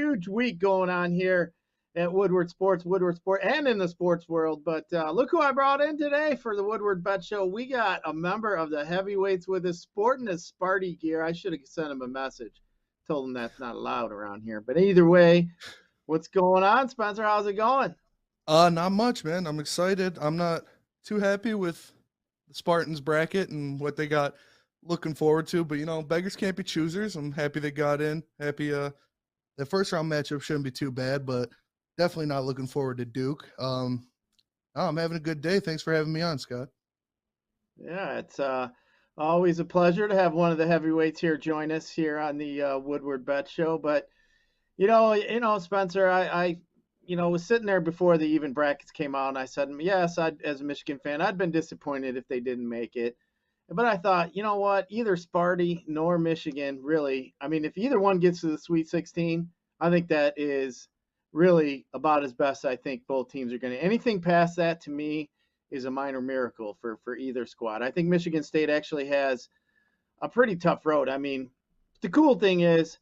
huge week going on here at Woodward Sports, and in the sports world. But look who I brought in today for the Woodward Bet Show. We got a member of the heavyweights with us sporting his Sparty gear. I should have sent him a message, told him that's not allowed around here. But either way, what's going on, Spencer? How's it going? Not much, man. I'm excited. I'm not too happy with the Spartans bracket and what they got looking forward to, but beggars can't be choosers. I'm happy they got in. Happy the first round matchup shouldn't be too bad, but definitely not looking forward to Duke. I'm having a good day. Thanks for having me on, Scott. Yeah, it's always a pleasure to have one of the heavyweights here join us here on the Woodward Bet Show. But Spencer, I was sitting there before the even brackets came out, and I said, yes, as a Michigan fan, I'd been disappointed if they didn't make it. But I thought, you know what, either Sparty nor Michigan, really, I mean, if either one gets to the Sweet 16, I think that is really about as best I think both teams are going to. Anything past that, to me, is a minor miracle for either squad. I think Michigan State actually has a pretty tough road. I mean, the cool thing is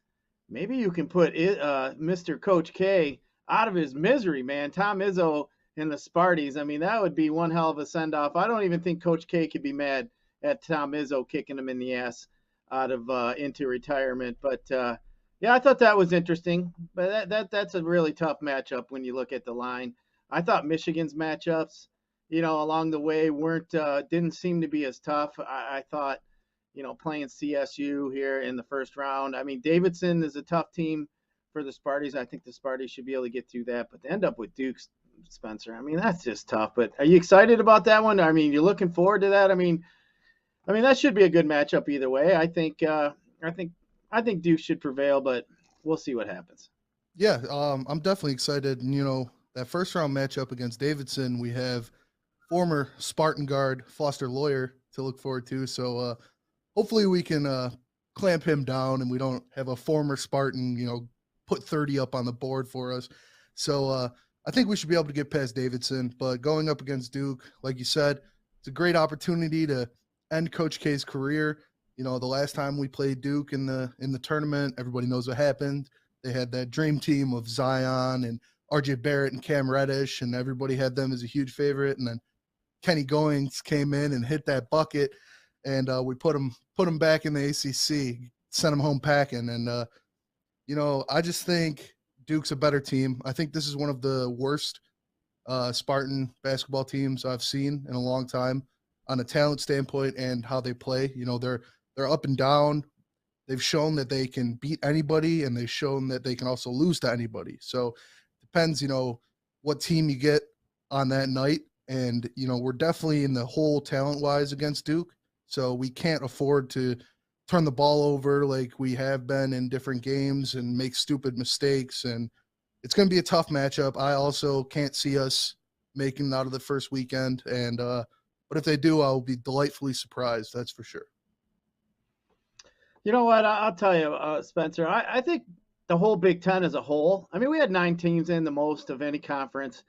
maybe you can put Mr. Coach K out of his misery, man. Tom Izzo and the Sparties. I mean, that would be one hell of a send-off. I don't even think Coach K could be mad at Tom Izzo kicking him in the ass out of into retirement. But yeah, I thought that was interesting. But that's a really tough matchup when you look at the line. I thought Michigan's matchups, along the way didn't seem to be as tough. I thought, playing CSU here in the first round. I mean, Davidson is a tough team for the Sparties. I think the Sparties should be able to get through that. But to end up with Duke, Spencer, I mean, that's just tough. But are you excited about that one? I mean, you're looking forward to that? I mean, that should be a good matchup either way. I think Duke should prevail, but we'll see what happens. Yeah, I'm definitely excited. And, that first round matchup against Davidson, we have former Spartan guard Foster Loyer to look forward to. So hopefully we can clamp him down and we don't have a former Spartan, put 30 up on the board for us. So I think we should be able to get past Davidson. But going up against Duke, like you said, it's a great opportunity to end Coach K's career. The last time we played Duke in the tournament, everybody knows what happened. They had that dream team of Zion and RJ Barrett and Cam Reddish, and everybody had them as a huge favorite. And then Kenny Goings came in and hit that bucket, and we put him back in the ACC, sent him home packing. And I just think Duke's a better team. I think this is one of the worst Spartan basketball teams I've seen in a long time, on a talent standpoint and how they play. They're up and down. They've shown that they can beat anybody, and they've shown that they can also lose to anybody. So it depends, what team you get on that night. And, we're definitely in the hole talent-wise against Duke. So we can't afford to turn the ball over like we have been in different games and make stupid mistakes. And it's going to be a tough matchup. I also can't see us making it out of the first weekend. And, but if they do, I'll be delightfully surprised. That's for sure. You know what? I'll tell you, Spencer, I think the whole Big Ten as a whole, I mean, we had 9 teams in, the most of any conference.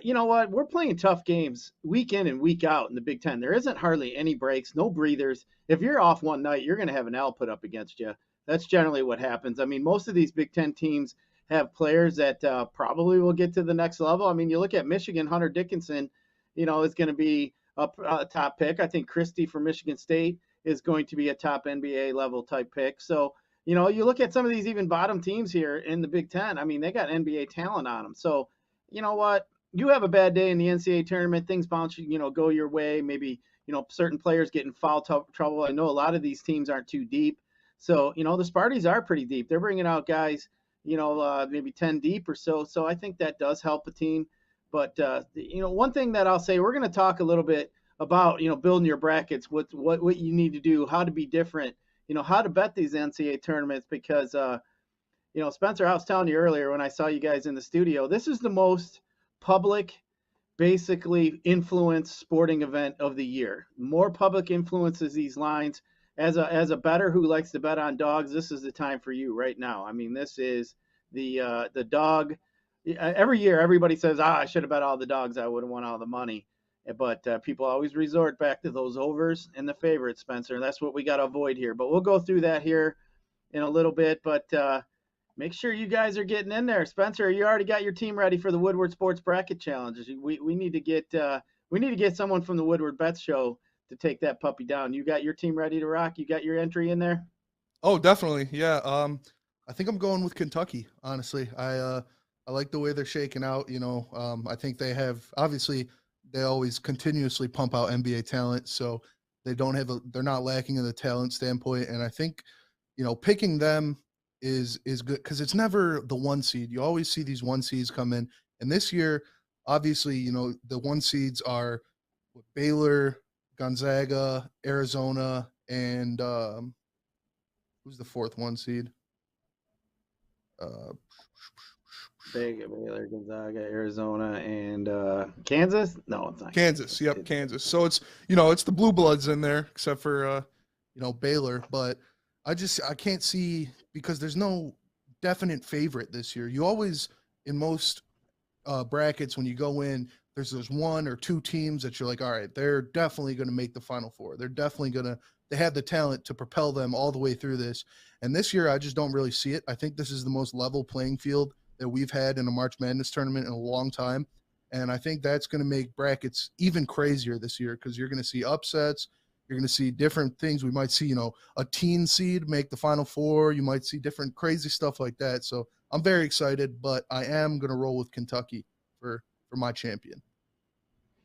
You know what? We're playing tough games week in and week out in the Big Ten. There isn't hardly any breaks, no breathers. If you're off one night, you're going to have an L put up against you. That's generally what happens. I mean, most of these Big Ten teams have players that probably will get to the next level. I mean, you look at Michigan, Hunter Dickinson, is going to be a top pick. I think Christie from Michigan State is going to be a top NBA level type pick. So, you look at some of these even bottom teams here in the Big Ten. I mean, they got NBA talent on them. So, you know what? You have a bad day in the NCAA tournament, things bounce, go your way. Maybe, certain players get in foul trouble. I know a lot of these teams aren't too deep. So, the Sparties are pretty deep. They're bringing out guys, maybe 10 deep or so. So I think that does help a team. But, one thing that I'll say, we're going to talk a little bit about, building your brackets, what you need to do, how to be different, how to bet these NCAA tournaments, because, Spencer, I was telling you earlier when I saw you guys in the studio, this is the most public, basically influenced sporting event of the year. More public influences these lines. As a bettor who likes to bet on dogs, this is the time for you right now. I mean, this is the dog. Every year, everybody says, I should have bet all the dogs. I would have won all the money. But people always resort back to those overs and the favorites, Spencer. And that's what we got to avoid here. But we'll go through that here in a little bit. But, make sure you guys are getting in there. Spencer, you already got your team ready for the Woodward Sports Bracket Challenges. We need to get someone from the Woodward Bets show to take that puppy down. You got your team ready to rock? You got your entry in there? Oh, definitely. Yeah. I think I'm going with Kentucky, honestly. I like the way they're shaking out, I think they have obviously they always continuously pump out NBA talent, so they're not lacking in the talent standpoint, and I think, picking them is good cuz it's never the one seed. You always see these one seeds come in. And this year, obviously, the one seeds are Baylor, Gonzaga, Arizona, and who's the fourth one seed? Uh, Big Baylor, Gonzaga, Arizona, and Kansas. No, it's not Kansas. Kansas. Yep, Kansas. So it's the blue bloods in there, except for Baylor. But I can't see, because there's no definite favorite this year. You always, in most brackets, when you go in, there's one or two teams that you're like, all right, they're definitely going to make the Final Four. They have the talent to propel them all the way through this. And this year, I just don't really see it. I think this is the most level playing field that we've had in a March Madness tournament in a long time. And I think that's going to make brackets even crazier this year, because you're going to see upsets. You're going to see different things. We might see, a teen seed make the Final Four. You might see different crazy stuff like that. So I'm very excited, but I am going to roll with Kentucky for my champion.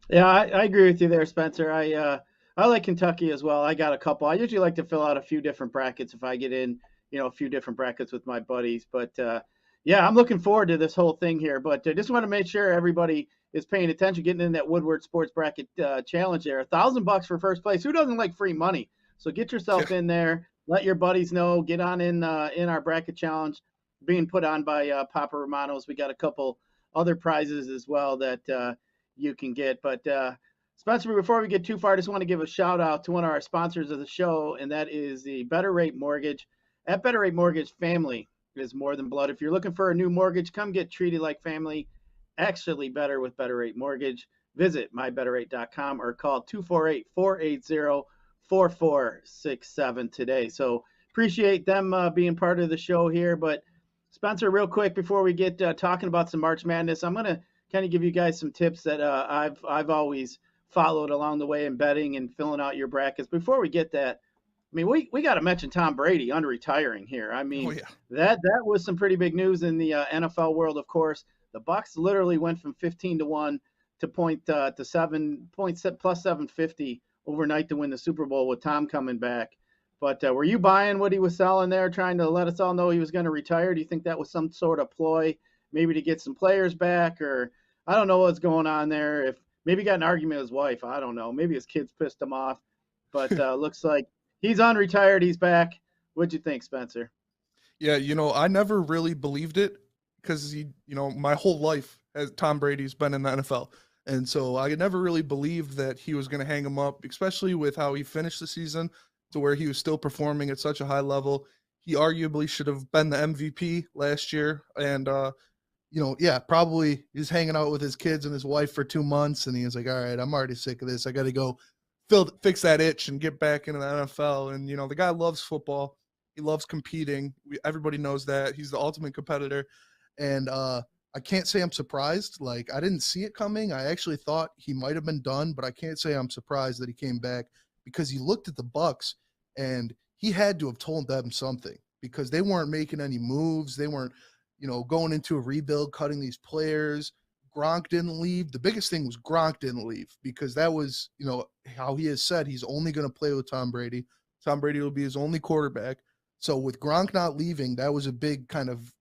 Yeah, I agree with you there, Spencer. I like Kentucky as well. I got a couple. I usually like to fill out a few different brackets if I get in, a few different brackets with my buddies. But yeah, I'm looking forward to this whole thing here. But I just want to make sure everybody is paying attention, getting in that Woodward Sports Bracket Challenge there. $1,000 for first place. Who doesn't like free money? So get yourself in there. Let your buddies know. Get on in our bracket challenge being put on by Papa Romano's. We got a couple other prizes as well that you can get. But Spencer, before we get too far, I just want to give a shout out to one of our sponsors of the show, and that is the Better Rate Mortgage. At Better Rate Mortgage, family is more than blood. If you're looking for a new mortgage, come get treated like family. Actually better with Better Rate Mortgage. Visit mybetterrate.com or call 248-480-4467 today. So appreciate them being part of the show here. But Spencer, real quick before we get talking about some March Madness, I'm going to kind of give you guys some tips that I've always followed along the way in betting and filling out your brackets. Before we get that, I mean, we got to mention Tom Brady unretiring here. I mean, Oh yeah. that was some pretty big news in the NFL world, of course. The Bucks literally went from 15-1 to plus 750 overnight to win the Super Bowl with Tom coming back. But were you buying what he was selling there, trying to let us all know he was going to retire? Do you think that was some sort of ploy, maybe to get some players back, or I don't know what's going on there? If maybe he got an argument with his wife, I don't know. Maybe his kids pissed him off. But looks like he's unretired. He's back. What'd you think, Spencer? Yeah, I never really believed it, because my whole life as Tom Brady's been in the NFL. And so I never really believed that he was going to hang him up, especially with how he finished the season, to where he was still performing at such a high level. He arguably should have been the MVP last year. And, yeah, probably he's hanging out with his kids and his wife for 2 months. And he was like, all right, I'm already sick of this. I got to go fix that itch and get back into the NFL. And, the guy loves football. He loves competing. Everybody knows that. He's the ultimate competitor. And I can't say I'm surprised. Like, I didn't see it coming. I actually thought he might have been done, but I can't say I'm surprised that he came back, because he looked at the Bucks and he had to have told them something, because they weren't making any moves. They weren't, going into a rebuild, cutting these players. Gronk didn't leave. The biggest thing was Gronk didn't leave, because that was, how he has said he's only going to play with Tom Brady. Tom Brady will be his only quarterback. So with Gronk not leaving, that was a big kind of,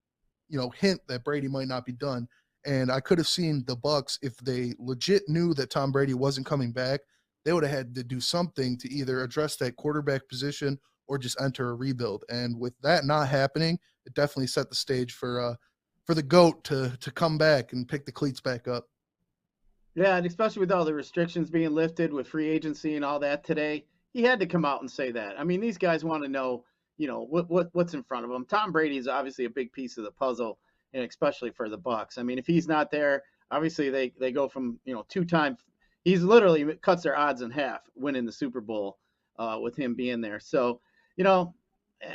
hint that Brady might not be done. And I could have seen the Bucks, if they legit knew that Tom Brady wasn't coming back, they would have had to do something to either address that quarterback position or just enter a rebuild. And with that not happening, it definitely set the stage for the GOAT to come back and pick the cleats back up. Yeah, and especially with all the restrictions being lifted with free agency and all that today, he had to come out and say that. I mean, these guys want to know, what's in front of them. Tom Brady is obviously a big piece of the puzzle, and especially for the Bucks. I mean, if he's not there, obviously they go from two-time. He's literally cuts their odds in half winning the Super Bowl with him being there. So, you know,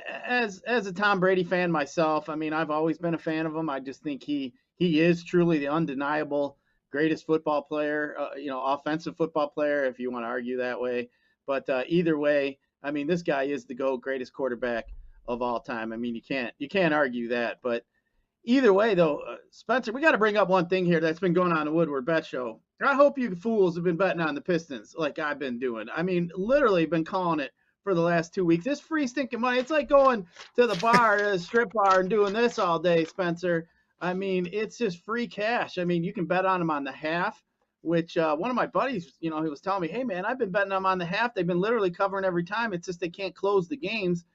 as a Tom Brady fan myself, I mean, I've always been a fan of him. I just think he is truly the undeniable greatest football player, offensive football player, if you want to argue that way. But either way, I mean, this guy is the GOAT, greatest quarterback of all time. I mean, you can't argue that. But either way, though, Spencer, we got to bring up one thing here that's been going on in the Woodward Bet Show. I hope you fools have been betting on the Pistons like I've been doing. I mean, literally been calling it for the last 2 weeks. This free stinking money. It's like going to the bar, a strip bar, and doing this all day, Spencer. I mean, it's just free cash. I mean, you can bet on them on the half, which one of my buddies, he was telling me, hey, man, I've been betting them on the half. They've been literally covering every time. It's just they can't close the games.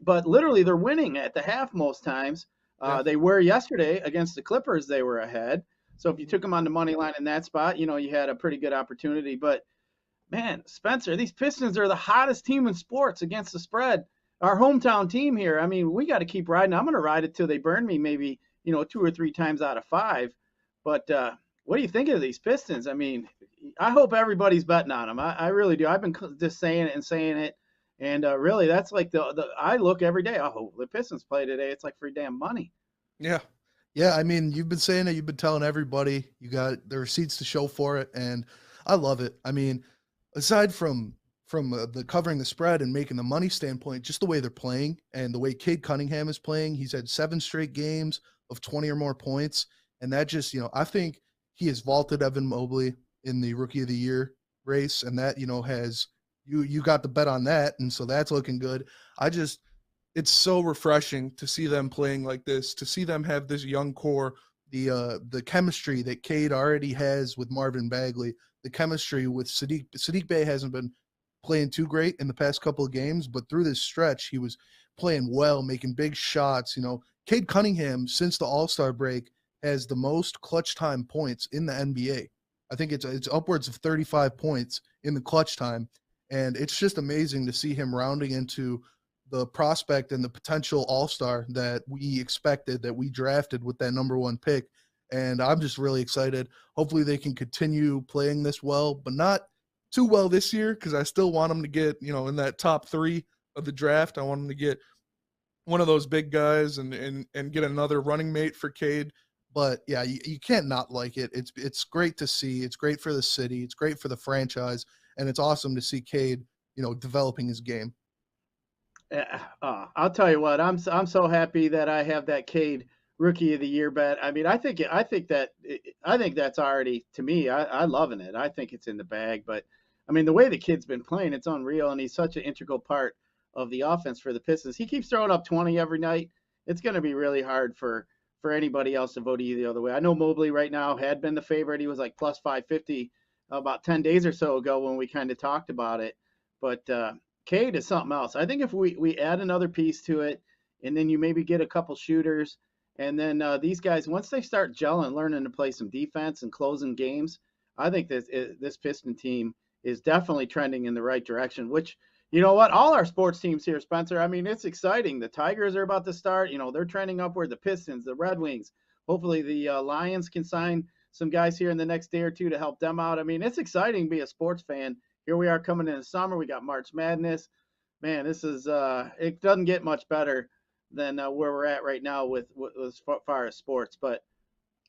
But literally, they're winning at the half most times. Yeah. They were yesterday against the Clippers. They were ahead. So if you took them on the money line in that spot, you had a pretty good opportunity. But man, Spencer, these Pistons are the hottest team in sports against the spread. Our hometown team here. I mean, we got to keep riding. I'm going to ride it till they burn me, maybe 2 or 3 times out of 5. But what do you think of these Pistons? I mean, I hope everybody's betting on them. I really do. I've been just saying it and saying it. And really, that's like the I look every day. Oh, the Pistons play today. It's like free damn money. Yeah. Yeah, I mean, you've been saying it, you've been telling everybody, you got the receipts to show for it, and I love it. I mean, aside from the covering the spread and making the money standpoint, just the way they're playing and the way Cade Cunningham is playing, he's had 7 straight games of 20 or more points, and that just, I think he has vaulted Evan Mobley in the Rookie of the Year race, and that, has you got the bet on that, and so that's looking good. It's so refreshing to see them playing like this, to see them have this young core, the chemistry that Cade already has with Marvin Bagley, the chemistry with Sadiq Bey hasn't been playing too great in the past couple of games, but through this stretch, he was playing well, making big shots. Cade Cunningham, since the All-Star break, has the most clutch time points in the NBA. I think it's upwards of 35 points in the clutch time, and it's just amazing to see him rounding into the prospect and the potential all-star that we expected, that we drafted with that number 1 pick. And I'm just really excited. Hopefully they can continue playing this well, but not too well this year, because I still want them to get, in that top 3 of the draft. I want them to get one of those big guys and get another running mate for Cade. But yeah, you can't not like it. It's great to see. It's great for the city. It's great for the franchise. And it's awesome to see Cade, developing his game. I'll tell you what, I'm so happy that I have that Cade Rookie of the Year bet. I mean, I think that's already, to me, I loving it. I think it's in the bag. But I mean, the way the kid's been playing, it's unreal, and he's such an integral part of the offense for the Pistons. He keeps throwing up 20 every night. It's going to be really hard for anybody else to vote the other way. I know Mobley right now had been the favorite. He was like plus 550 about 10 days or so ago when we kind of talked about it. But Cade is something else. I think if we add another piece to it, and then you maybe get a couple shooters, and then these guys, once they start gelling, learning to play some defense and closing games, I think this Piston team is definitely trending in the right direction, which, you know what, all our sports teams here, Spencer, I mean, it's exciting. The Tigers are about to start. They're trending upward. The Pistons, the Red Wings. Hopefully the Lions can sign some guys here in the next day or two to help them out. I mean, it's exciting to be a sports fan. Here we are coming in the summer. We got March Madness. Man, this is it doesn't get much better than where we're at right now with as far as sports. But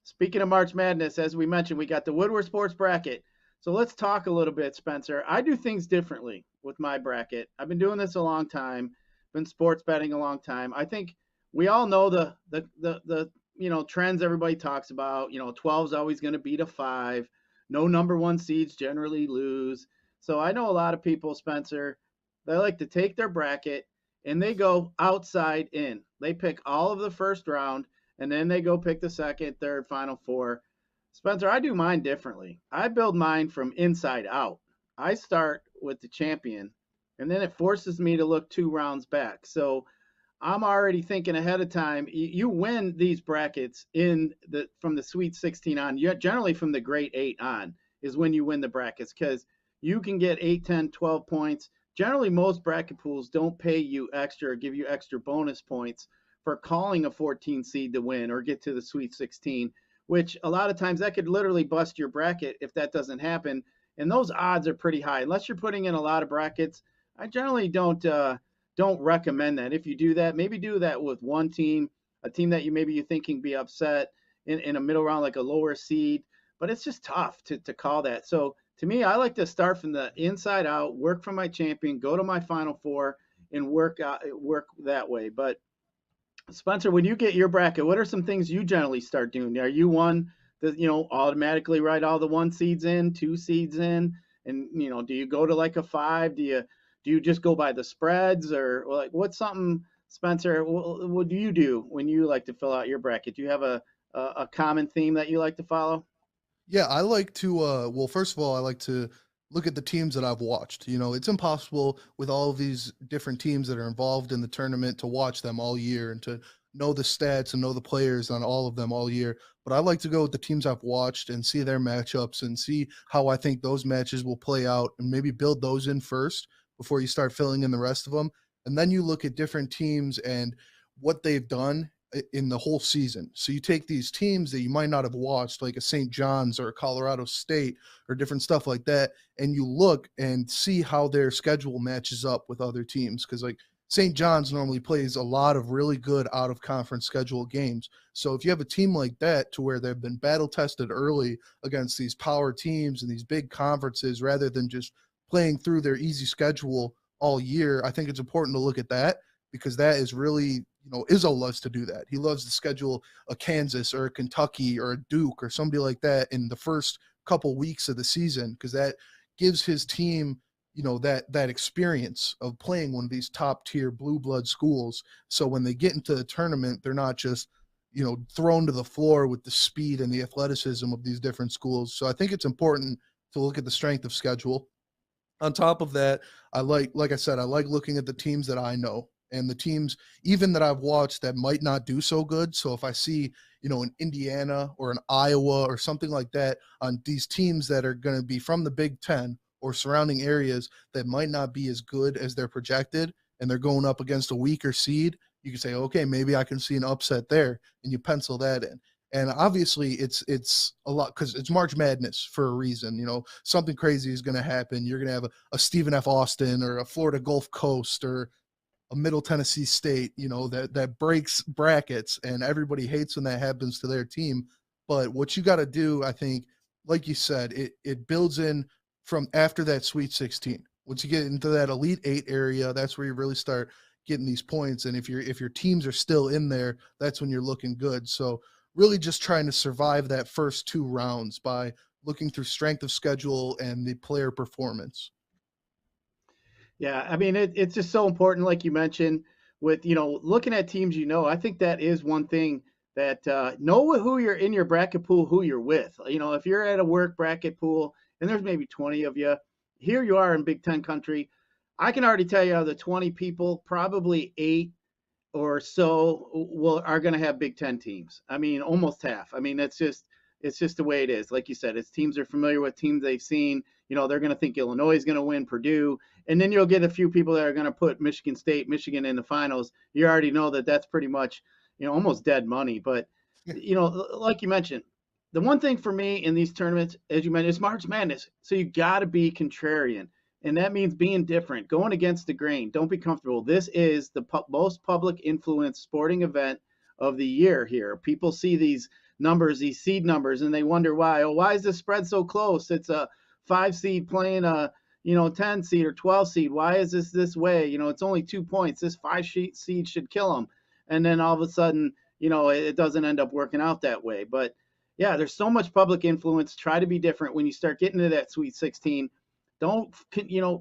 speaking of March Madness, as we mentioned, we got the Woodward Sports Bracket. So let's talk a little bit, Spencer. I do things differently with my bracket. I've been doing this a long time, been sports betting a long time. I think we all know the trends everybody talks about. 12 is always going to beat a 5. No number 1 seeds generally lose. So I know a lot of people, Spencer, they like to take their bracket and they go outside in. They pick all of the first round and then they go pick the second, third, final 4. Spencer, I do mine differently. I build mine from inside out. I start with the champion and then it forces me to look 2 rounds back. So I'm already thinking ahead of time. You win these brackets from the Sweet 16 on. Generally from the Great 8 on is when you win the brackets, because you can get 8, 10, 12 points. Generally, most bracket pools don't pay you extra or give you extra bonus points for calling a 14 seed to win or get to the Sweet 16, which a lot of times that could literally bust your bracket if that doesn't happen. And those odds are pretty high. Unless you're putting in a lot of brackets, I generally don't don't recommend that. If you do that, maybe do that with one team, a team that you think can be upset in a middle round, like a lower seed. But it's just tough to call that. So to me, I like to start from the inside out, work for my champion, go to my Final Four, and work that way. But Spencer, when you get your bracket, what are some things you generally start doing? Are you one that automatically write all the one seeds in, two seeds in, and do you go to like a five? Do you just go by the spreads, or like what's something, Spencer? What do you do when you like to fill out your bracket? Do you have a common theme that you like to follow? Yeah, I like to well, first of all, I like to look at the teams that I've watched. It's impossible with all of these different teams that are involved in the tournament to watch them all year and to know the stats and know the players on all of them all year. But I like to go with the teams I've watched and see their matchups and see how I think those matches will play out and maybe build those in first before you start filling in the rest of them. And then you look at different teams and what they've done in the whole season. So you take these teams that you might not have watched, like a St. John's or a Colorado State or different stuff like that, and you look and see how their schedule matches up with other teams. Because like St. John's normally plays a lot of really good out of conference schedule games. So if you have a team like that to where they've been battle tested early against these power teams and these big conferences rather than just playing through their easy schedule all year, I think it's important to look at that because that is really, Izzo loves to do that. He loves to schedule a Kansas or a Kentucky or a Duke or somebody like that in the first couple weeks of the season because that gives his team, that experience of playing one of these top tier blue blood schools. So when they get into the tournament, they're not just, thrown to the floor with the speed and the athleticism of these different schools. So I think it's important to look at the strength of schedule. On top of that, like I said, I like looking at the teams that I know and the teams even that I've watched that might not do so good. So if I see, an Indiana or an Iowa or something like that on these teams that are going to be from the Big Ten or surrounding areas that might not be as good as they're projected and they're going up against a weaker seed, you can say, okay, maybe I can see an upset there, and you pencil that in. And obviously it's a lot because it's March Madness for a reason. Something crazy is going to happen. You're going to have a Stephen F. Austin or a Florida Gulf Coast or a Middle Tennessee State, that breaks brackets, and everybody hates when that happens to their team. But what you got to do, I think, like you said, it builds in from after that Sweet 16. Once you get into that Elite 8 area, that's where you really start getting these points. And if your teams are still in there, that's when you're looking good. So really just trying to survive that first two rounds by looking through strength of schedule and the player performance. Yeah, I mean it's just so important, like you mentioned, with looking at teams. I think that is one thing that know who you're in your bracket pool, who you're with. If you're at a work bracket pool and there's maybe 20 of you, here you are in Big Ten country. I can already tell you out of the 20 people, probably 8 or so are going to have Big Ten teams. I mean, almost half. I mean, it's just the way it is. Like you said, it's teams they're familiar with, teams they've seen. They're going to think Illinois is going to win, Purdue, and then you'll get a few people that are going to put Michigan State, Michigan in the finals. You already know that that's pretty much, almost dead money. But, like you mentioned, the one thing for me in these tournaments, as you mentioned, is March Madness. So you got to be contrarian. And that means being different, going against the grain. Don't be comfortable. This is the most public influence sporting event of the year here. People see these numbers, these seed numbers, and they wonder why. Oh, why is the spread so close? It's a 5 seed playing a 10 seed or 12 seed. Why is this way? It's only 2 points. This 5 seed should kill them. And then all of a sudden, it doesn't end up working out that way. But yeah, there's so much public influence. Try to be different when you start getting to that Sweet 16. Don't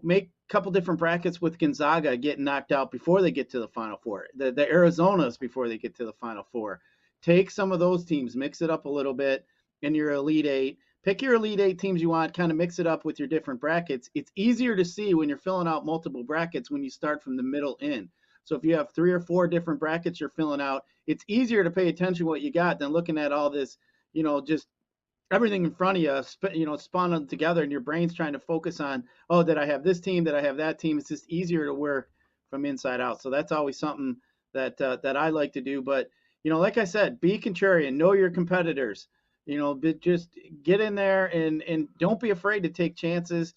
make a couple different brackets with Gonzaga getting knocked out before they get to the Final Four. The Arizonas before they get to the Final Four. Take some of those teams, mix it up a little bit in your Elite Eight. Pick your Elite Eight teams you want, kind of mix it up with your different brackets. It's easier to see when you're filling out multiple brackets when you start from the middle in. So if you have 3 or 4 different brackets you're filling out, it's easier to pay attention to what you got than looking at all this, just everything in front of you, spun together, and your brain's trying to focus on, oh, did I have this team? Did I have that team? It's just easier to work from inside out. So that's always something that I like to do. But like I said, be contrarian, know your competitors. Just get in there and don't be afraid to take chances.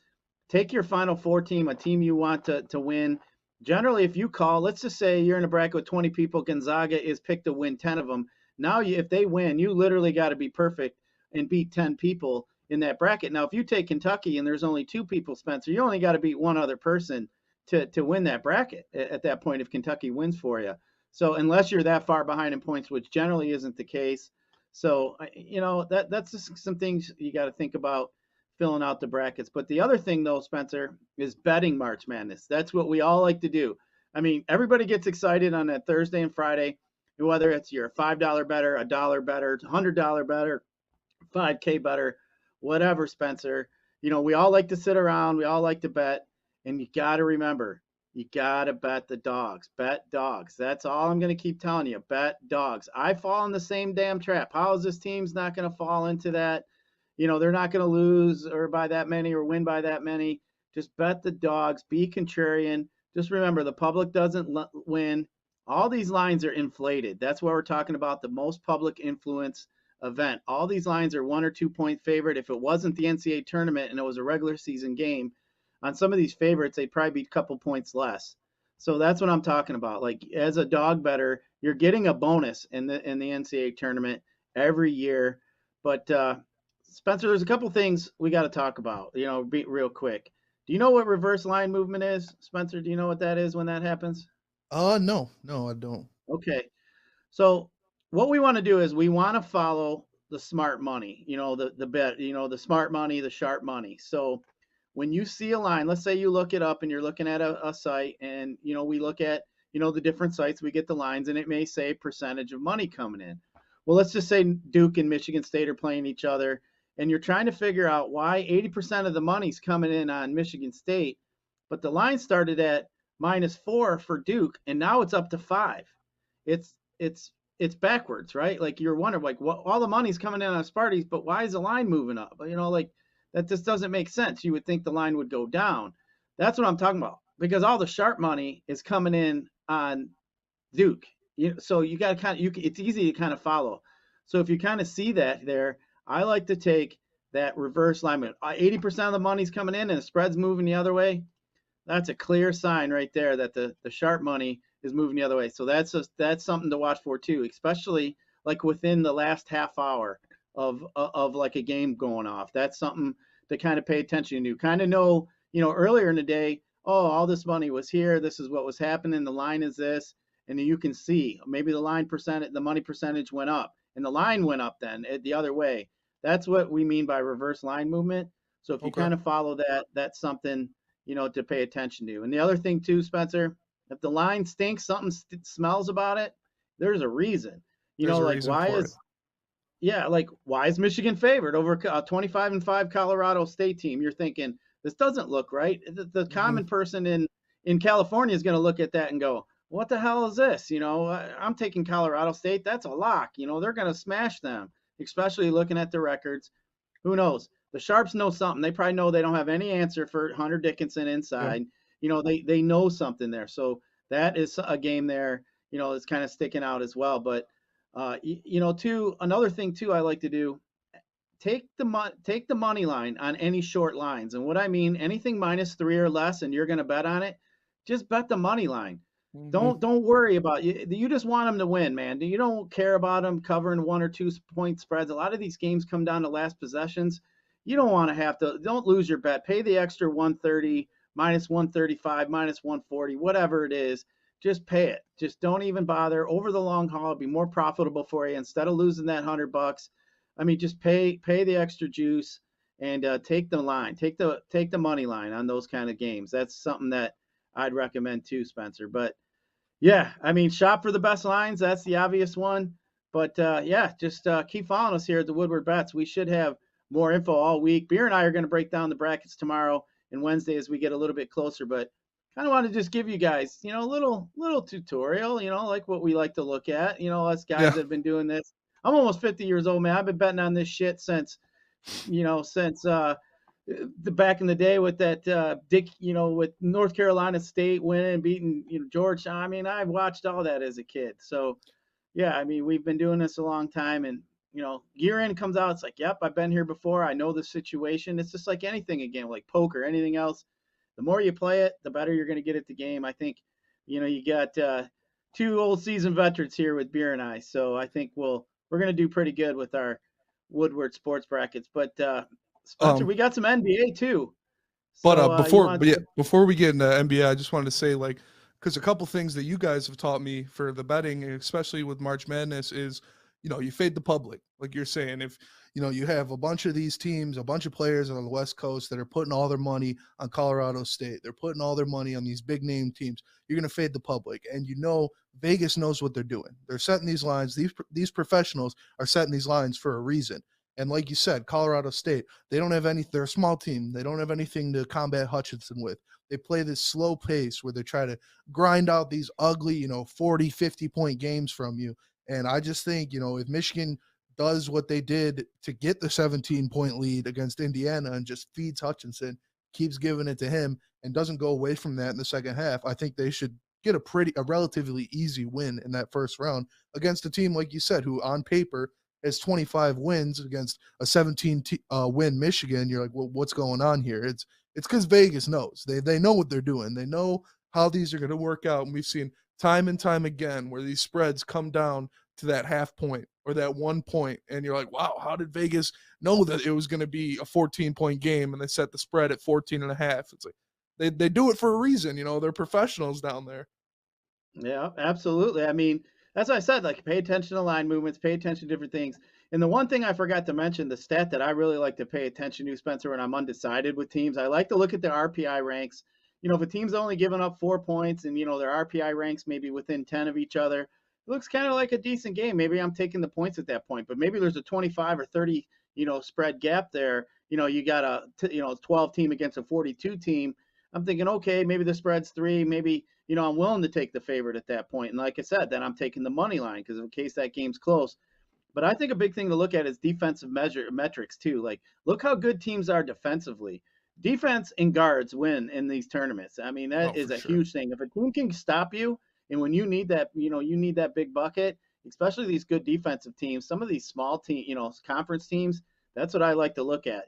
Take your Final Four team, a team you want to win. generally, if you call, let's just say you're in a bracket with 20 people, Gonzaga is picked to win 10 of them. Now, if they win, you literally got to be perfect and beat 10 people in that bracket. Now, if you take Kentucky and there's only 2 people, Spencer, you only got to beat one other person to win that bracket at that point if Kentucky wins for you. So unless you're that far behind in points, which generally isn't the case. So, that's just some things you got to think about filling out the brackets. But the other thing, though, Spencer, is betting March Madness. That's what we all like to do. I mean, everybody gets excited on that Thursday and Friday, whether it's your $5 better, $1 better, $100 better, 5K better, whatever, Spencer. We all like to sit around, we all like to bet, and you got to remember, you got to bet the dogs. Bet dogs. That's all I'm going to keep telling you. Bet dogs. I fall in the same damn trap. How is this team's not going to fall into that? They're not going to lose or by that many or win by that many. Just bet the dogs. Be contrarian. Just remember, the public doesn't win. All these lines are inflated. That's why we're talking about the most public influence event. All these lines are 1 or 2 point favorite. If it wasn't the NCAA tournament and it was a regular season game, on some of these favorites, they'd probably be a couple points less. So that's what I'm talking about. Like, as a dog better, you're getting a bonus in the NCAA tournament every year. But Spencer, there's a couple things we got to talk about, be real quick. Do you know what reverse line movement is, Spencer? Do you know what that is when that happens? No, I don't. Okay. So what we want to do is we want to follow the smart money, the bet, the smart money, the sharp money. So when you see a line, let's say you look it up and you're looking at a site and, we look at, the different sites, we get the lines and it may say percentage of money coming in. Well, let's just say Duke and Michigan State are playing each other and you're trying to figure out why 80% of the money's coming in on Michigan State, but the line started at -4 for Duke and now it's up to 5. It's backwards, right? Like, you're wondering, like, what, all the money's coming in on Sparties, but why is the line moving up? Like, that just doesn't make sense. You would think the line would go down. That's what I'm talking about, because all the sharp money is coming in on Duke. So you got to it's easy to kind of follow. So if you kind of see that there, I like to take that reverse line. 80% of the money's coming in and the spread's moving the other way. That's a clear sign right there that the sharp money is moving the other way. So that's something to watch for too, especially like within the last half hour of like a game going off. That's something to kind of pay attention to. Kind of know, earlier in the day, oh, all this money was here. This is what was happening. The line is this, and then you can see maybe the money percentage went up, and the line went up then the other way. That's what we mean by reverse line movement. So if you kind of follow that, that's something to pay attention to. And the other thing too, Spencer, if the line stinks, something smells about it, there's a reason. Like, why is Michigan favored over a 25-5 Colorado State team? You're thinking, this doesn't look right. The common person in California is going to look at that and go, what the hell is this? I'm taking Colorado State. That's a lock. They're going to smash them, especially looking at the records. Who knows? The Sharps know something. They probably know they don't have any answer for Hunter Dickinson inside. Yeah. They know something there. So that is a game there, that's kind of sticking out as well. But, another thing too, I like to do, take the money line on any short lines. And what I mean, anything -3 or less, and you're going to bet on it, just bet the money line. Mm-hmm. Don't worry about it. You just want them to win, man. You don't care about them covering 1 or 2 point spreads. A lot of these games come down to last possessions. You don't want to don't lose your bet. Pay the extra 130, -135, -140, whatever it is. Just pay it. Just don't even bother. Over the long haul, it'll be more profitable for you instead of losing that $100. I mean, just pay the extra juice and take the line. Take the money line on those kind of games. That's something that I'd recommend too, Spencer. But yeah, I mean, shop for the best lines. That's the obvious one. But just keep following us here at the Woodward Bets. We should have more info all week. Beer and I are going to break down the brackets tomorrow and Wednesday as we get a little bit closer. But kind of want to just give you guys, a little tutorial, like what we like to look at. Us guys that have been doing this. I'm almost 50 years old, man. I've been betting on this shit since the back in the day with that Dick, with North Carolina State winning and beating Georgetown. I mean, I watched all that as a kid. So yeah, I mean, we've been doing this a long time, and year end comes out, it's like, yep, I've been here before. I know the situation. It's just like anything again, like poker, anything else. The more you play it, the better you're going to get at the game. I think You got two old season veterans here with Beer and I, so I think we're gonna do pretty good with our Woodward sports brackets. But Spencer, Um, we got some NBA too. but So you want to? before we get into NBA, I just wanted to say like, because a couple things that you guys have taught me for the betting, and especially with March Madness, is you fade the public, like you're saying. If you have a bunch of these teams, a bunch of players on the West Coast that are putting all their money on Colorado State, they're putting all their money on these big name teams. You're going to fade the public, and Vegas knows what they're doing. They're setting these lines. These professionals are setting these lines for a reason. And like you said, Colorado State, they don't have any, they're a small team. They don't have anything to combat Hutchinson with. They play this slow pace where they try to grind out these ugly, 40, 50-point games from you. And I just think, if Michigan does what they did to get the 17-point lead against Indiana and just feeds Hutchinson, keeps giving it to him, and doesn't go away from that in the second half, I think they should get a relatively easy win in that first round against a team, like you said, who on paper has 25 wins against a 17 win Michigan. You're like, well, what's going on here? It's because Vegas knows. They know what they're doing. They know how these are going to work out. And we've seen time and time again where these spreads come down to that half point or that 1 point. And you're like, wow, how did Vegas know that it was going to be a 14-point game? And they set the spread at 14.5. It's like they do it for a reason. They're professionals down there. Yeah, absolutely. I mean, as I said, like pay attention to line movements, pay attention to different things. And the one thing I forgot to mention, the stat that I really like to pay attention to, Spencer, when I'm undecided with teams, I like to look at their RPI ranks. If a team's only giving up 4 points and their RPI ranks maybe within 10 of each other, it looks kind of like a decent game. Maybe I'm taking the points at that point, but maybe there's a 25 or 30, spread gap there. You got a 12 team against a 42 team. I'm thinking, okay, maybe the spread's 3, maybe I'm willing to take the favorite at that point. And like I said, then I'm taking the money line because in case that game's close. But I think a big thing to look at is defensive metrics too. Like, look how good teams are defensively. Defense and guards win in these tournaments. I mean, that is a huge thing. If a team can stop you, and when you need that, you need that big bucket, especially these good defensive teams. Some of these small team, conference teams. That's what I like to look at.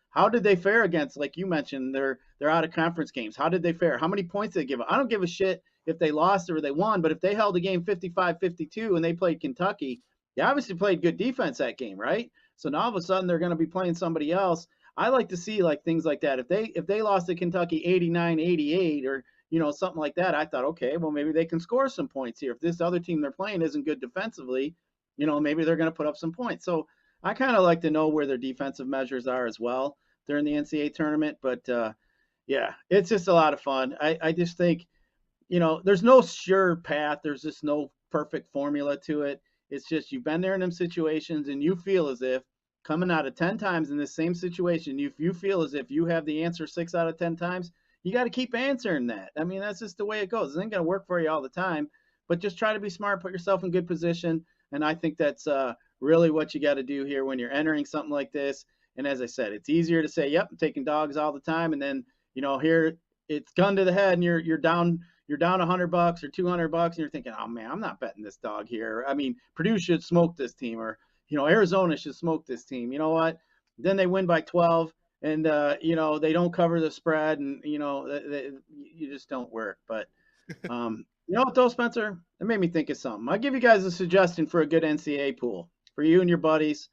How did they fare against, like you mentioned, they're out of conference games. How did they fare? How many points did they give? I don't give a shit if they lost or they won, but if they held a game 55-52 and they played Kentucky, they obviously played good defense that game, right? So now all of a sudden they're going to be playing somebody else. I like to see like things like that. If they lost to Kentucky 89-88 or something like that, I thought, okay, well maybe they can score some points here. If this other team they're playing isn't good defensively, maybe they're going to put up some points. So I kind of like to know where their defensive measures are as well during the NCAA tournament. But yeah, it's just a lot of fun. I just think, there's no sure path. There's just no perfect formula to it. It's just you've been there in them situations and you feel as if coming out of 10 times in the same situation, you feel as if you have the answer 6 out of 10 times, you got to keep answering that. I mean, that's just the way it goes. It ain't going to work for you all the time, but just try to be smart, put yourself in good position. And I think that's really what you got to do here when you're entering something like this. And as I said, it's easier to say, yep, I'm taking dogs all the time. And then, here it's gun to the head and you're down $100 or $200 and you're thinking, oh man, I'm not betting this dog here. I mean, Purdue should smoke this team, or, Arizona should smoke this team. You know what? Then they win by 12 and, they don't cover the spread and, you just don't work. But, you know what though, Spencer? It made me think of something. I'll give you guys a suggestion for a good NCAA pool for you and your buddies.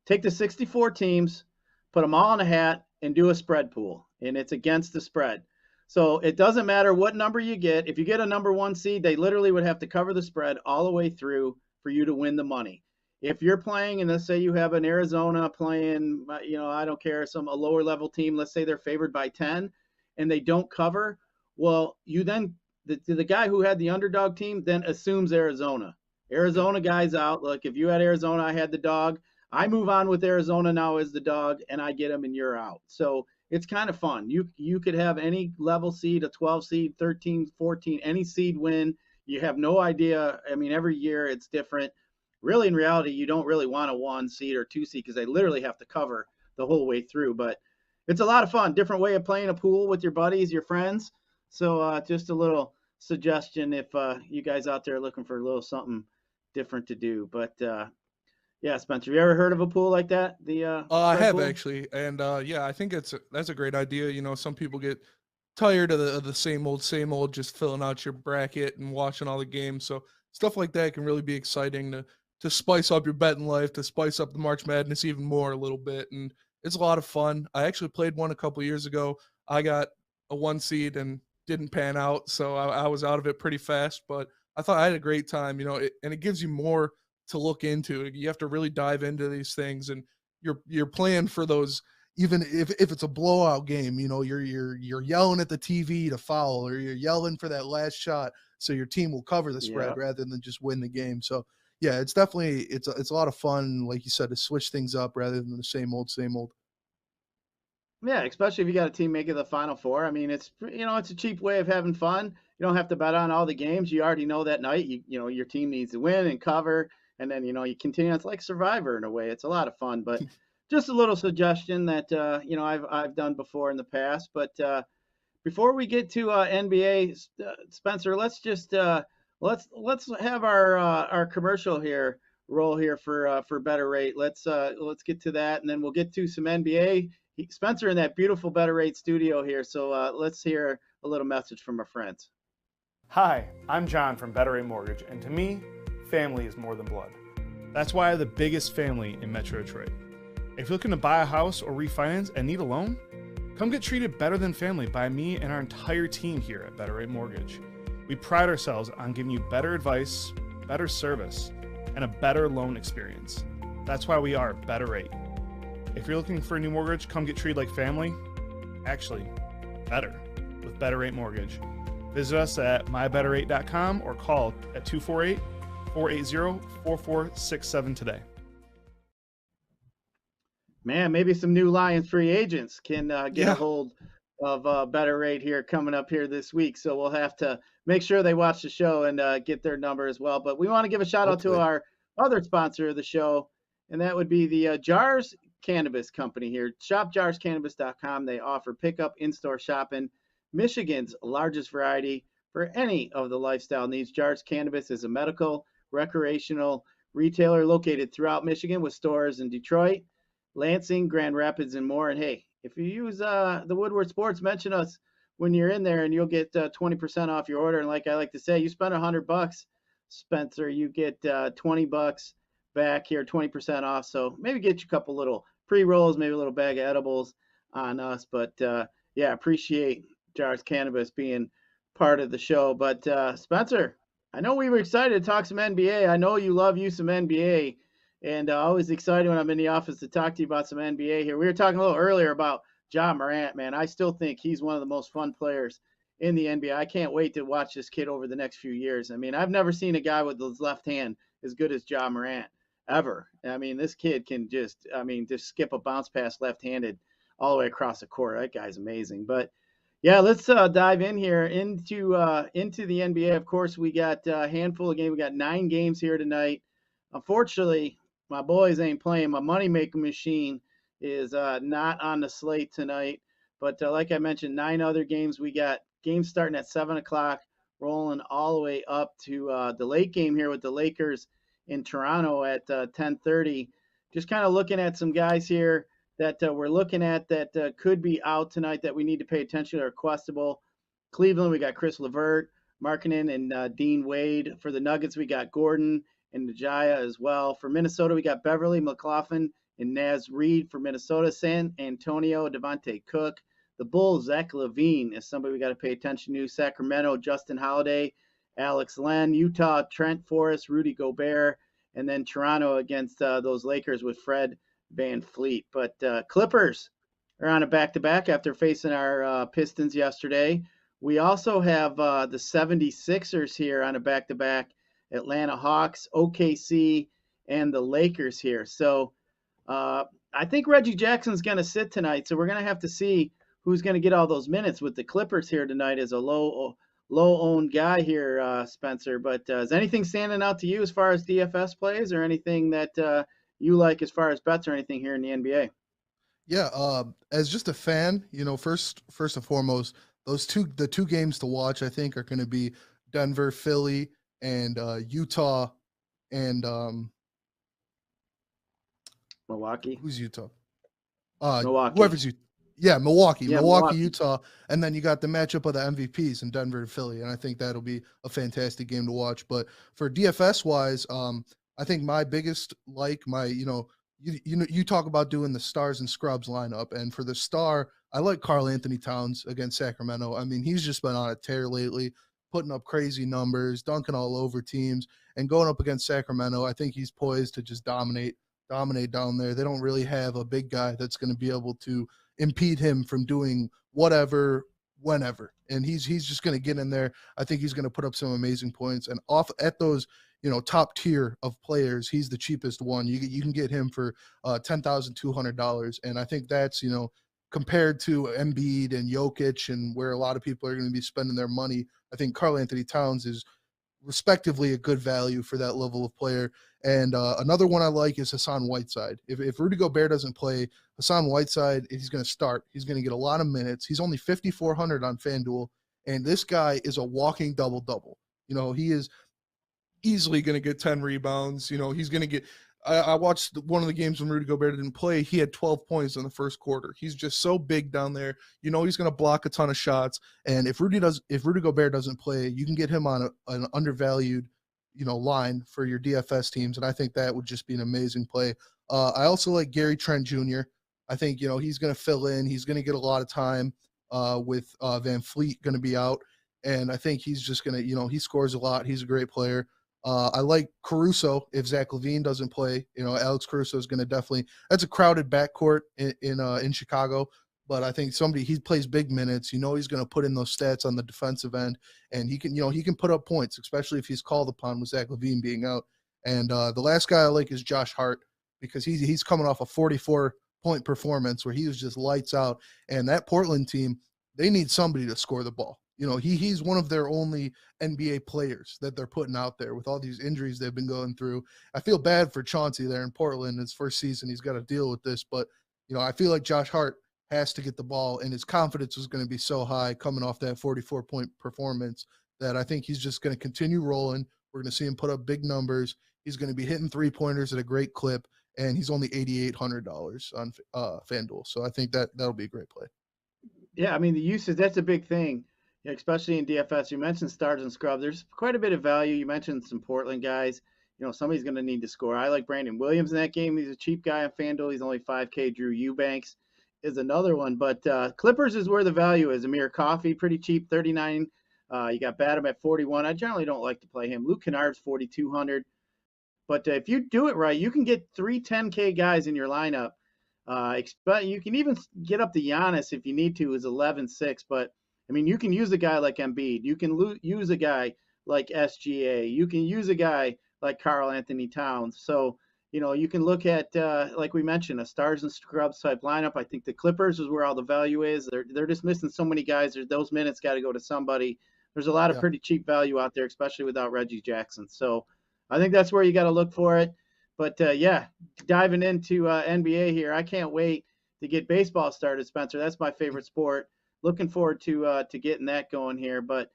Take the 64 teams, put them all in a hat, and do a spread pool. And it's against the spread. So it doesn't matter what number you get. If you get a number 1 seed, they literally would have to cover the spread all the way through for you to win the money. If you're playing, and let's say you have an Arizona playing, I don't care, a lower level team, let's say they're favored by 10, and they don't cover, well, you then, the guy who had the underdog team then assumes Arizona. Arizona guy's out. Look, if you had Arizona, I had the dog. I move on with Arizona now as the dog, and I get them, and you're out. So it's kind of fun. You could have any level seed, a 12 seed, 13, 14, any seed win. You have no idea. I mean, every year it's different. Really, in reality, you don't really want a 1 seed or 2 seed because they literally have to cover the whole way through. But it's a lot of fun. Different way of playing a pool with your buddies, your friends. So just a little suggestion if you guys out there are looking for a little something different to do. But yeah, Spencer, have you ever heard of a pool like that? I have pool? actually, and yeah, I think that's a great idea. Some people get tired of the same old, just filling out your bracket and watching all the games. So stuff like that can really be exciting to spice up your betting life, to spice up the March Madness even more a little bit. And it's a lot of fun. I actually played one a couple years ago. I got a 1 seed and didn't pan out, so I was out of it pretty fast. But I thought I had a great time, and it gives you more to look into. You have to really dive into these things, and you're playing for those. Even if it's a blowout game, you're yelling at the TV to foul, or you're yelling for that last shot so your team will cover the spread rather than just win the game. So yeah, it's definitely it's a lot of fun, like you said, to switch things up rather than the same old, same old. Yeah, especially if you got a team making the Final Four. I mean, it's it's a cheap way of having fun. You don't have to bet on all the games. You already know that night. Your team needs to win and cover, and then you continue. It's like Survivor in a way. It's a lot of fun. But just a little suggestion that I've done before in the past. But before we get to NBA, Spencer, let's just let's have our commercial here roll here for Better Rate. Let's get to that, and then we'll get to some NBA. Spencer in that beautiful Better Rate studio here. So let's hear a little message from our friends. Hi, I'm John from Better Rate Mortgage, and to me, family is more than blood. That's why I have the biggest family in Metro Detroit. If you're looking to buy a house or refinance and need a loan, come get treated better than family by me and our entire team here at Better Rate Mortgage. We pride ourselves on giving you better advice, better service, and a better loan experience. That's why we are Better Rate. If you're looking for a new mortgage, come get treated like family. Actually, better with Better Rate Mortgage. Visit us at mybetterrate.com or call at 248-480-4467 today. Man, maybe some new Lions free agents can get a hold of Better Rate here coming up here this week. So we'll have to make sure they watch the show and get their number as well. But we want to give a shout out to our other sponsor of the show, and that would be the Jars Cannabis Company here. ShopJarsCannabis.com. They offer pickup in-store shopping, Michigan's largest variety for any of the lifestyle needs. Jars Cannabis is a medical, recreational retailer located throughout Michigan with stores in Detroit, Lansing, Grand Rapids, and more. And hey, if you use the Woodward Sports, mention us when you're in there, and you'll get 20% off your order. And like I like to say, you spend $100, Spencer, you get $20 back here, 20% off. So maybe get you a couple little pre-rolls, maybe a little bag of edibles on us. But yeah, appreciate Jars Cannabis being part of the show. But Spencer, I know we were excited to talk some NBA. I know you love you some NBA. And always excited when I'm in the office to talk to you about some NBA here. We were talking a little earlier about Ja Morant, man. I still think he's one of the most fun players in the NBA. I can't wait to watch this kid over the next few years. I mean, I've never seen a guy with his left hand as good as Ja Morant ever. I mean, this kid can just skip a bounce pass left-handed all the way across the court. That guy's amazing. But yeah, let's dive in here into the NBA. Of course, we got a handful of games. We got 9 games here tonight. Unfortunately, my boys ain't playing. My money-making machine is not on the slate tonight. But like I mentioned, 9 other games. We got games starting at 7 o'clock, rolling all the way up to the late game here with the Lakers in Toronto at 10:30. Just kind of looking at some guys here that we're looking at that could be out tonight that we need to pay attention to, are questionable. Cleveland, we got Chris LeVert, Markkanen, and Dean Wade. For the Nuggets, we got Gordon and Najaya as well. For Minnesota, we got Beverly, McLaughlin, and Naz Reid. For Minnesota, San Antonio, Devontae Cook. The Bulls, Zach LaVine is somebody we got to pay attention to. Sacramento, Justin Holiday, Alex Len. Utah, Trent Forrest, Rudy Gobert. And then Toronto against those Lakers with Fred VanVleet. But Clippers are on a back-to-back after facing our Pistons yesterday. We also have the 76ers here on a back-to-back. Atlanta Hawks, OKC, and the Lakers here. So I think Reggie Jackson's going to sit tonight. So we're going to have to see who's going to get all those minutes with the Clippers here tonight as a low-owned guy here, Spencer. But is anything standing out to you as far as DFS plays, or anything that you like as far as bets or anything here in the NBA? Yeah, as just a fan, first and foremost, the two games to watch, I think, are going to be Denver, Philly, and Utah, and Milwaukee. Who's Utah? Milwaukee. Whoever's Utah. Yeah, Milwaukee, Yeah, Milwaukee, Utah, and then you got the matchup of the MVPs in Denver and Philly, and I think that'll be a fantastic game to watch. But for DFS wise, I think my biggest you talk about doing the stars and scrubs lineup, and for the star, I like Karl Anthony Towns against Sacramento. I mean, he's just been on a tear lately, putting up crazy numbers, dunking all over teams, and going up against Sacramento, I think he's poised to just dominate down there. They don't really have a big guy that's going to be able to impede him from doing whatever, whenever. And he's just going to get in there. I think he's going to put up some amazing points. And off at those, top tier of players, he's the cheapest one. You can get him for $10,200. And I think that's, compared to Embiid and Jokic and where a lot of people are going to be spending their money, I think Karl Anthony Towns is respectively a good value for that level of player. And another one I like is Hassan Whiteside. If Rudy Gobert doesn't play, Hassan Whiteside, he's going to start. He's going to get a lot of minutes. He's only 5,400 on FanDuel, and this guy is a walking double-double. He is easily going to get 10 rebounds. He's going to get I watched one of the games when Rudy Gobert didn't play. He had 12 points in the first quarter. He's just so big down there. He's going to block a ton of shots. And if Rudy Gobert doesn't play, you can get him on an undervalued, line for your DFS teams. And I think that would just be an amazing play. I also like Gary Trent Jr. I think, he's going to fill in. He's going to get a lot of time with Van Fleet going to be out. And I think he's just going to, he scores a lot. He's a great player. I like Caruso if Zach LaVine doesn't play. Alex Caruso is going to definitely – that's a crowded backcourt in Chicago. But I think he plays big minutes. He's going to put in those stats on the defensive end. And he can put up points, especially if he's called upon with Zach LaVine being out. And the last guy I like is Josh Hart because he's coming off a 44-point performance where he was just lights out. And that Portland team, they need somebody to score the ball. He's one of their only NBA players that they're putting out there with all these injuries they've been going through. I feel bad for Chauncey there in Portland. His first season, he's got to deal with this. But, I feel like Josh Hart has to get the ball, and his confidence is going to be so high coming off that 44-point performance that I think he's just going to continue rolling. We're going to see him put up big numbers. He's going to be hitting three-pointers at a great clip, and he's only $8,800 on FanDuel. So I think that'll be a great play. Yeah, I mean, the usage, that's a big thing. Especially in DFS, you mentioned stars and scrubs. There's quite a bit of value. You mentioned some Portland guys. Somebody's going to need to score. I like Brandon Williams in that game. He's a cheap guy on FanDuel. He's only $5K. Drew Eubanks is another one. But Clippers is where the value is. Amir Coffey, pretty cheap, 39. You got Batum at 41. I generally don't like to play him. Luke Kennard's 4,200. But if you do it right, you can get 3 10K guys in your lineup. You can even get up to Giannis if you need to, is 11.6. But I mean, you can use a guy like Embiid. You can use a guy like SGA. You can use a guy like Karl Anthony Towns. So, you can look at, like we mentioned, a stars and scrubs type lineup. I think the Clippers is where all the value is. They're just missing so many guys. Those minutes got to go to somebody. There's a lot of pretty cheap value out there, especially without Reggie Jackson. So I think that's where you got to look for it. But, diving into NBA here, I can't wait to get baseball started, Spencer. That's my favorite sport. Looking forward to getting that going here. But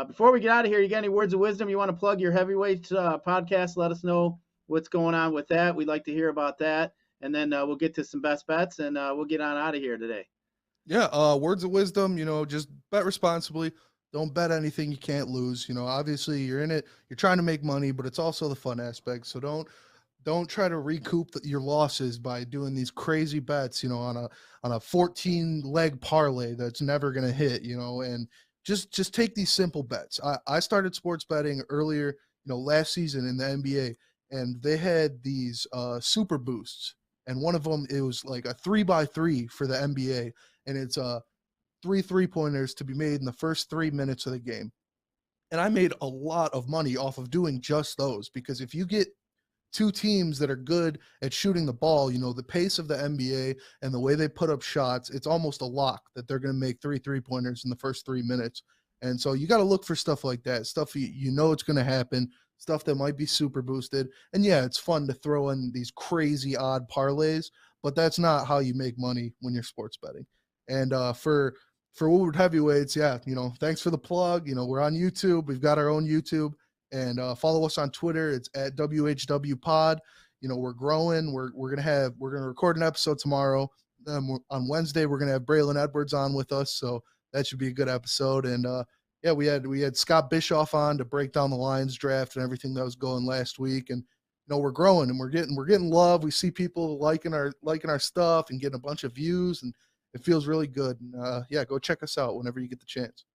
before we get out of here, you got any words of wisdom? You want to plug your heavyweights podcast? Let us know what's going on with that. We'd like to hear about that. And then we'll get to some best bets, and we'll get on out of here today. Yeah, words of wisdom, just bet responsibly. Don't bet anything you can't lose. Obviously you're in it. You're trying to make money, but it's also the fun aspect. So don't try to recoup your losses by doing these crazy bets, on a 14-leg parlay that's never going to hit, and just take these simple bets. I started sports betting earlier, last season in the NBA, and they had these super boosts. And one of them, it was like a 3x3 for the NBA. And it's 3 3-pointers to be made in the first 3 minutes of the game. And I made a lot of money off of doing just those, because if you get two teams that are good at shooting the ball, the pace of the NBA and the way they put up shots, it's almost a lock that they're going to make 3 3-pointers in the first 3 minutes. And so you got to look for stuff like that, stuff it's going to happen, stuff that might be super boosted. And yeah, it's fun to throw in these crazy odd parlays, but that's not how you make money when you're sports betting. And for Woodward Heavyweights, thanks for the plug. We're on YouTube. We've got our own YouTube. And follow us on Twitter. It's at WHW Pod. We're growing. We're gonna record an episode tomorrow. On Wednesday, we're going to have Braylon Edwards on with us. So that should be a good episode. And yeah, we had Scott Bischoff on to break down the Lions draft and everything that was going last week. And we're growing and we're getting love. We see people liking our stuff and getting a bunch of views, and it feels really good. And yeah, go check us out whenever you get the chance.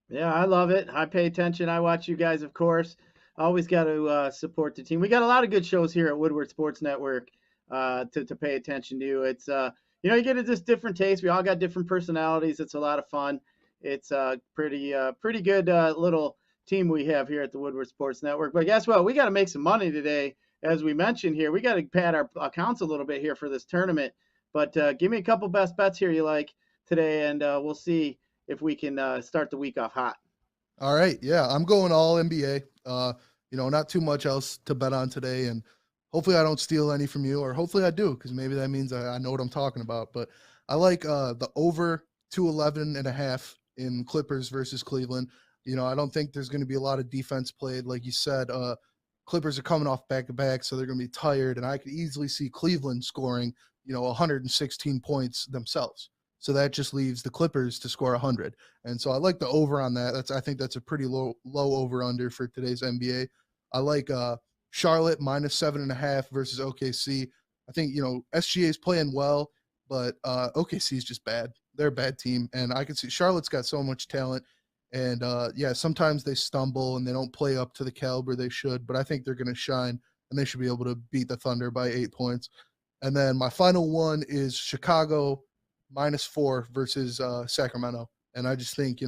Yeah, I love it. I pay attention. I watch you guys, of course. Always got to support the team. We got a lot of good shows here at Woodward Sports Network to pay attention to. It's you get a just different taste. We all got different personalities. It's a lot of fun. It's a pretty good little team we have here at the Woodward Sports Network. But guess what? We got to make some money today, as we mentioned here. We got to pad our accounts a little bit here for this tournament. But give me a couple best bets here you like today, and we'll see if we can start the week off hot. All right. Yeah, I'm going all NBA. Not too much else to bet on today. And hopefully I don't steal any from you, or hopefully I do, because maybe that means I know what I'm talking about. But I like the over 211.5 in Clippers versus Cleveland. I don't think there's going to be a lot of defense played. Like you said, Clippers are coming off back-to-back, so they're going to be tired. And I could easily see Cleveland scoring, 116 points themselves. So that just leaves the Clippers to score 100. And so I like the over on that. I think that's a pretty low over-under for today's NBA. I like Charlotte -7.5 versus OKC. I think, SGA is playing well, but OKC is just bad. They're a bad team. And I can see Charlotte's got so much talent. And, yeah, sometimes they stumble and they don't play up to the caliber they should. But I think they're going to shine, and they should be able to beat the Thunder by 8 points. And then my final one is Chicago -4 versus Sacramento. And I just think,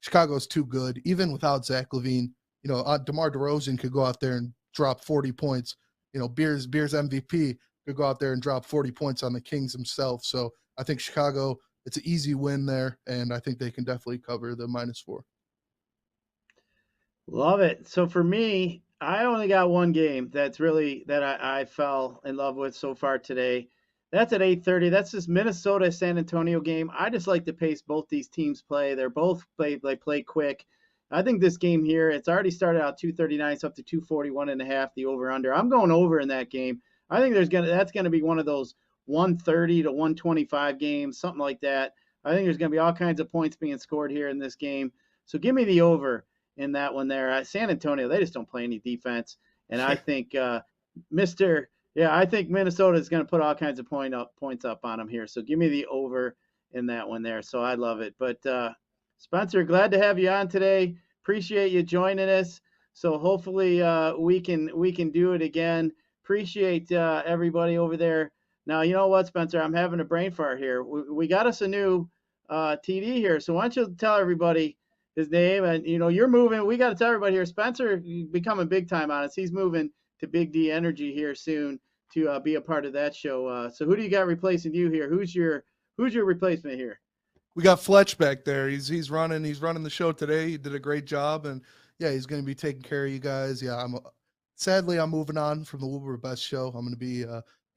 Chicago's too good. Even without Zach LaVine, DeMar DeRozan could go out there and drop 40 points. Beers MVP could go out there and drop 40 points on the Kings himself. So I think Chicago, it's an easy win there, and I think they can definitely cover the -4. Love it. So for me, I only got one game that I fell in love with so far today. That's at 8:30. That's this Minnesota San Antonio game. I just like the pace both these teams play. They play quick. I think this game here, it's already started out 239. It's up to 241.5. The over under. I'm going over in that game. I think that's gonna be one of those 130 to 125 games, something like that. I think there's gonna be all kinds of points being scored here in this game. So give me the over in that one there. San Antonio, they just don't play any defense, and I think I think Minnesota is going to put all kinds of points up on them here. So give me the over in that one there. So I love it. But Spencer, glad to have you on today. Appreciate you joining us. So hopefully we can do it again. Appreciate everybody over there. Now, you know what, Spencer? I'm having a brain fart here. We got us a new TD here. So why don't you tell everybody his name? And, you're moving. We got to tell everybody here. Spencer becoming big time on us. He's moving to Big D Energy here soon to be a part of that show. So who do you got replacing you here? Who's your replacement here? We got Fletch back there. He's running the show today. He did a great job, and yeah, he's going to be taking care of you guys. Yeah, sadly I'm moving on from the Woodward Best show. I'm going to be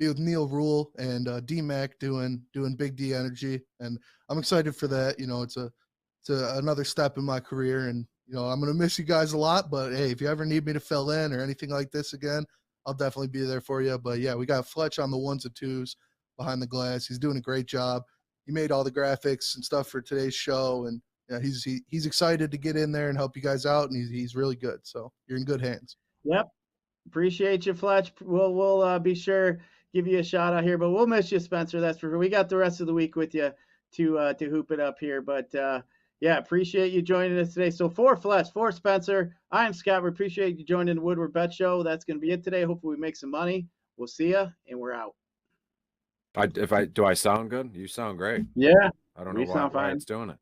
with Neil Rule and D-Mac doing Big D Energy, and I'm excited for that. It's another step in my career, and I'm going to miss you guys a lot, but hey, if you ever need me to fill in or anything like this again, I'll definitely be there for you. But yeah, we got Fletch on the 1s and 2s behind the glass. He's doing a great job. He made all the graphics and stuff for today's show, and yeah, he's excited to get in there and help you guys out, and he's really good. So you're in good hands. Yep. Appreciate you, Fletch. We'll be sure give you a shout out here, but we'll miss you, Spencer. That's for sure. We got the rest of the week with you to hoop it up here, but yeah, appreciate you joining us today. So for Fletch, for Spencer, I am Scott. We appreciate you joining the Woodward Bet Show. That's going to be it today. Hopefully we make some money. We'll see you, and we're out. Do I sound good? You sound great. Yeah. I don't know why it's doing it.